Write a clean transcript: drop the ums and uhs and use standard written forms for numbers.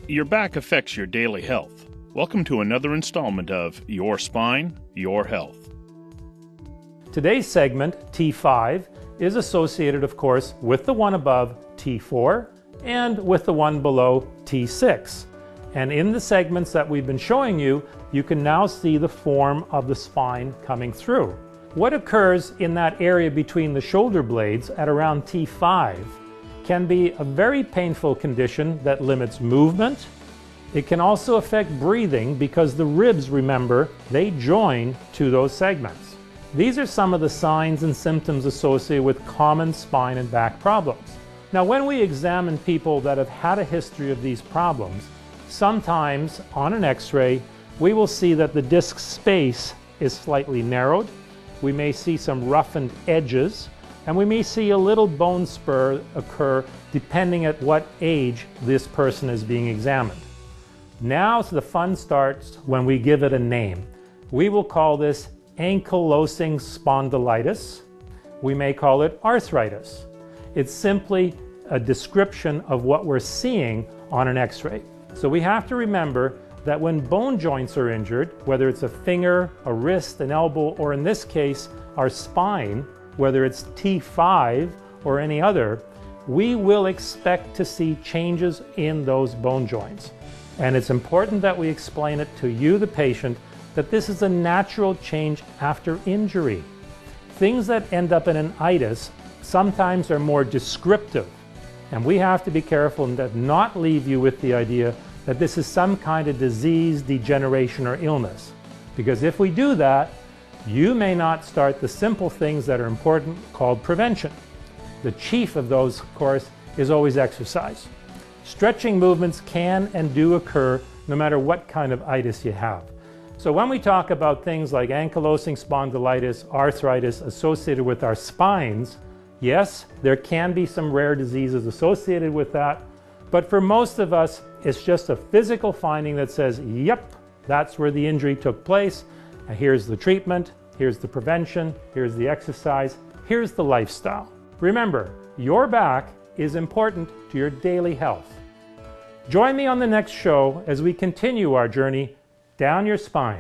Your back affects your daily health. Welcome to another installment of Your Spine, Your Health. Today's segment, T5, is associated, of course, with the one above, T4, and with the one below, T6. And in the segments that we've been showing you, you can now see the form of the spine coming through. What occurs in that area between the shoulder blades at around T5 can be a very painful condition that limits movement. It can also affect breathing because the ribs, remember, they join to those segments. These are some of the signs and symptoms associated with common spine and back problems. Now, when we examine people that have had a history of these problems, sometimes on an X-ray, we will see that the disc space is slightly narrowed. We may see some roughened edges, and we may see a little bone spur occur depending at what age this person is being examined. Now the fun starts when we give it a name. We will call this Ankylosing Spondylitis. We may call it arthritis. It's simply a description of what we're seeing on an X-ray. So we have to remember that when bone joints are injured, whether it's a finger, a wrist, an elbow, or in this case, our spine, whether it's T5 or any other, we will expect to see changes in those bone joints. And it's important that we explain it to you, the patient, that this is a natural change after injury. Things that end up in an itis sometimes are more descriptive, and we have to be careful and not leave you with the idea that this is some kind of disease, degeneration, or illness. Because if we do that, you may not start the simple things that are important called prevention. The chief of those, of course, is always exercise. Stretching movements can and do occur no matter what kind of itis you have. So when we talk about things like ankylosing spondylitis, arthritis associated with our spines, yes, there can be some rare diseases associated with that, but for most of us, it's just a physical finding that says, yep, that's where the injury took place. And here's the treatment, here's the prevention, here's the exercise, here's the lifestyle. Remember, your back is important to your daily health. Join me on the next show as we continue our journey down your spine.